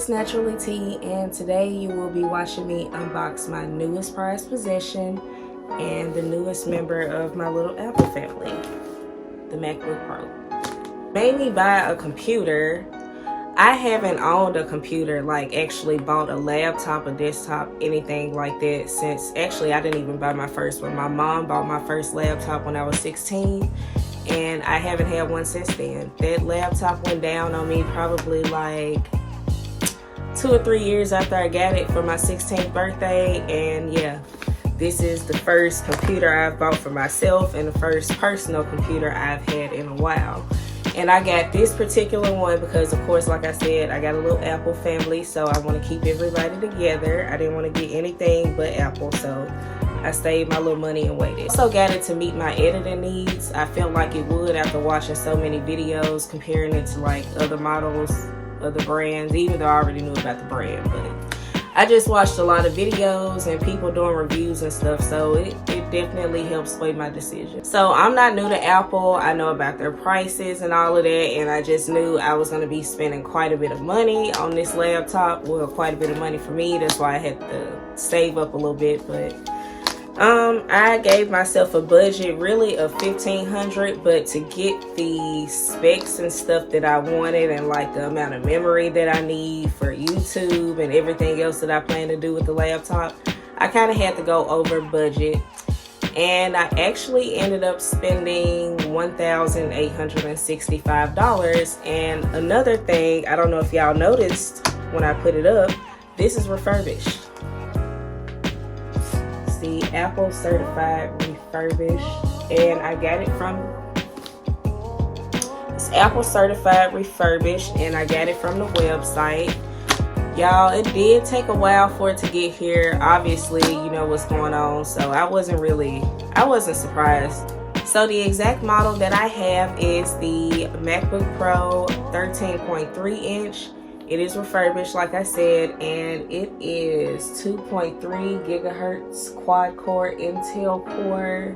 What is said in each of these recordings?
it's Naturally T, and today you will be watching me unbox my newest prized possession and the newest member of my little Apple family, the MacBook Pro. Made me buy a computer. I haven't owned a computer, like actually bought a laptop, a desktop, anything like that since, actually I didn't even buy my first one. My mom bought my first laptop when I was 16. And I haven't had one since then. That laptop went down on me probably like 2 or 3 years after I got it for my 16th birthday. And yeah, this is the first computer I've bought for myself and the first personal computer I've had in a while. And I got this particular one because, of course, like I said, I got a little Apple family, so I want to keep everybody together. I didn't want to get anything but Apple, so I saved my little money and waited. Also got it to meet my editing needs. I felt like it would after watching so many videos, comparing it to like other models, other brands, even though I already knew about the brand. But I just watched a lot of videos and people doing reviews and stuff, so it definitely helped sway my decision. So I'm not new to Apple. I know about their prices and all of that, and I just knew I was going to be spending quite a bit of money on this laptop. Well, quite a bit of money for me. That's why I had to save up a little bit, but I gave myself a budget really of $1,500, but to get the specs and stuff that I wanted and like the amount of memory that I need for YouTube and everything else that I plan to do with the laptop, I kind of had to go over budget. And I actually ended up spending $1,865. And another thing, I don't know if y'all noticed when I put it up, this is refurbished. The Apple certified refurbished, and I got it from, it's Apple certified refurbished, and I got it from the website. Y'all, it did take a while for it to get here. Obviously, you know what's going on, so I wasn't surprised. So the exact model that I have is the MacBook Pro 13.3 inch. It is refurbished, like I said, and it is 2.3 gigahertz quad-core Intel Core.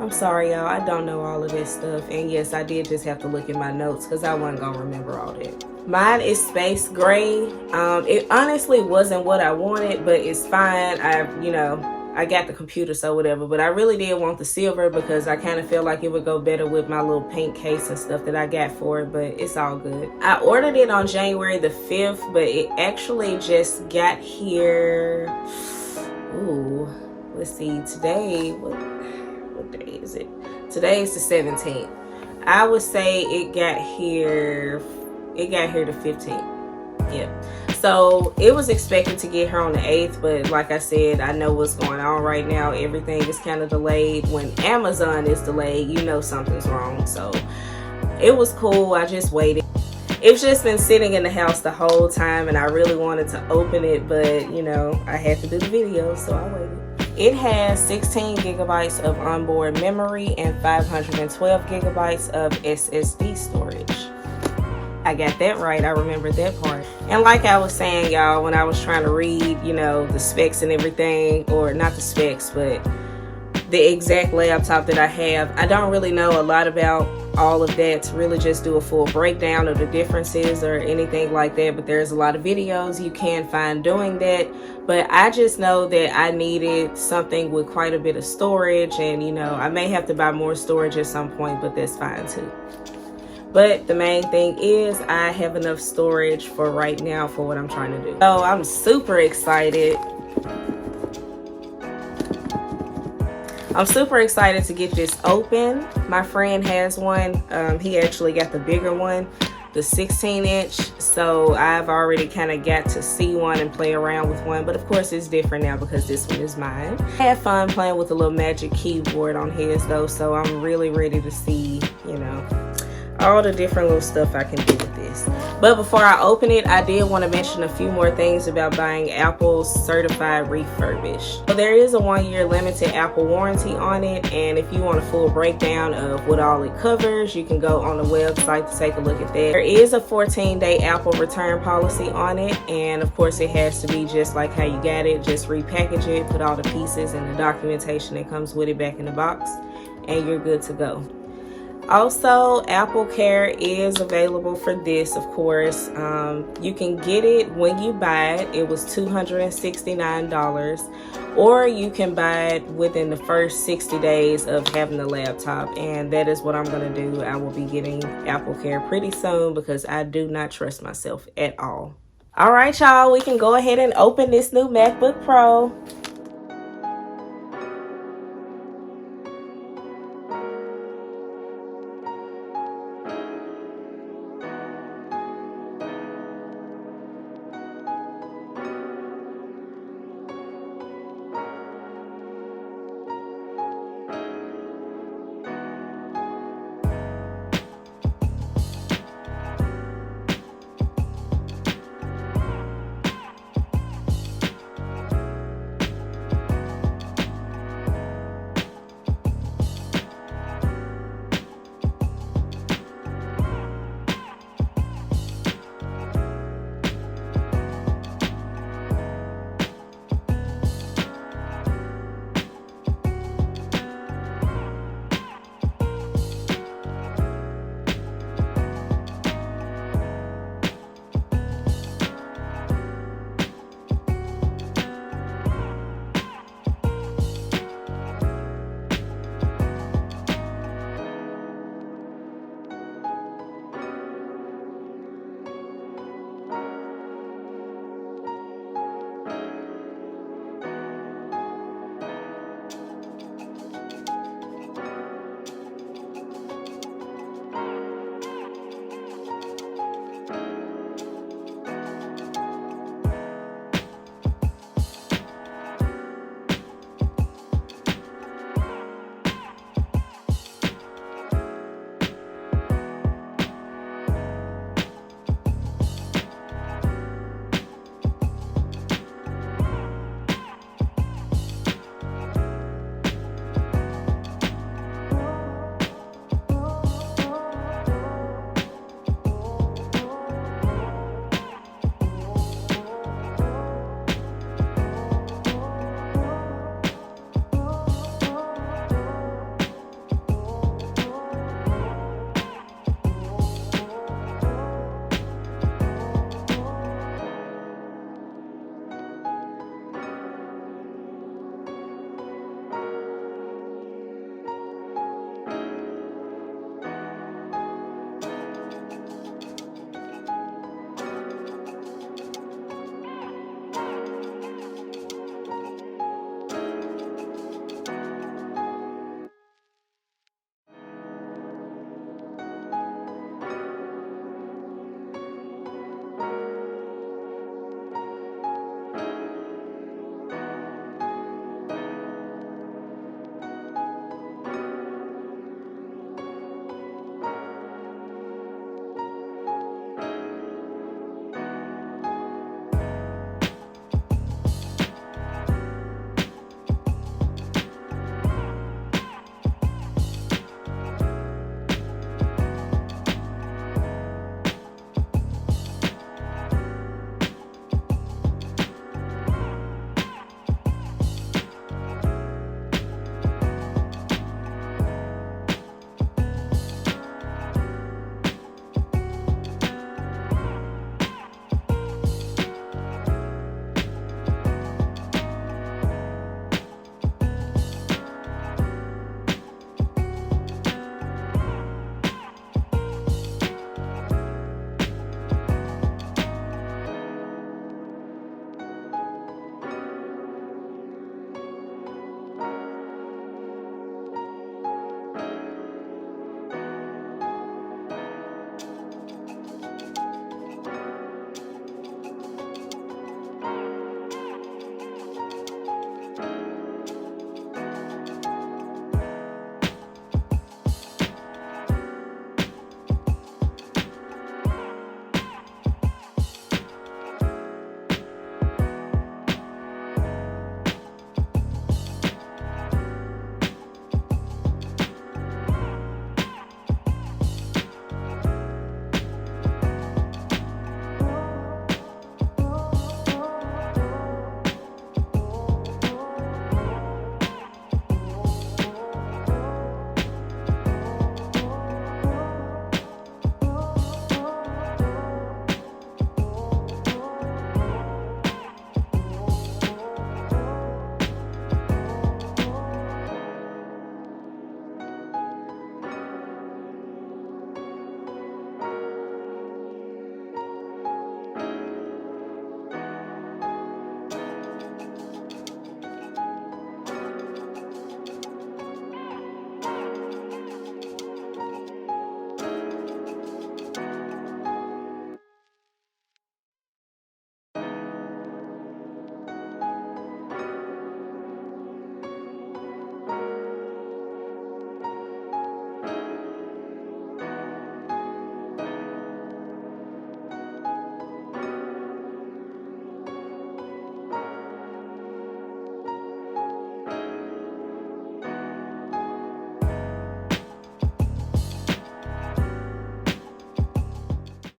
I'm sorry, y'all, I don't know all of this stuff. And yes, I did just have to look at my notes because I wasn't going to remember all that. Mine is space gray. It honestly wasn't what I wanted, but it's fine. I got the computer, so whatever. But I really did want the silver because I kind of feel like it would go better with my little pink case and stuff that I got for it, but it's all good. I ordered it on January the 5th, but it actually just got here. Ooh, let's see. Today, what day is it? Today is the 17th. I would say it got here the 15th. Yeah. So it was expected to get her on the 8th, but like I said, I know what's going on right now. Everything is kind of delayed. When Amazon is delayed, you know something's wrong. So it was cool. I just waited. It's just been sitting in the house the whole time, and I really wanted to open it, but you know, I had to do the video, so I waited. It has 16 gigabytes of onboard memory and 512 gigabytes of SSD storage. I got that right. I remember that part. And like I was saying, y'all, when I was trying to read, you know, the specs and everything, or not the specs, but the exact laptop that I have, I don't really know a lot about all of that to really just do a full breakdown of the differences or anything like that. But there's a lot of videos you can find doing that. But I just know that I needed something with quite a bit of storage, and you know, I may have to buy more storage at some point, but that's fine too. But the main thing is I have enough storage for right now for what I'm trying to do. So I'm super excited. I'm super excited to get this open. My friend has one. He actually got the bigger one, the 16 inch. So I've already kind of got to see one and play around with one. But of course it's different now because this one is mine. I had fun playing with the little magic keyboard on his though. So I'm really ready to see, you know, all the different little stuff I can do with this. But before I open it, I did want to mention a few more things about buying Apple's certified refurbished. So there is a 1-year limited Apple warranty on it, and if you want a full breakdown of what all it covers, you can go on the website to take a look at that. There is a 14-day Apple return policy on it, and of course it has to be just like how you got it. Just repackage it, put all the pieces and the documentation that comes with it back in the box, and you're good to go. Also, AppleCare is available for this, of course. You can get it when you buy it. It was $269. Or you can buy it within the first 60 days of having the laptop. And that is what I'm going to do. I will be getting AppleCare pretty soon because I do not trust myself at all. All right, y'all. We can go ahead and open this new MacBook Pro.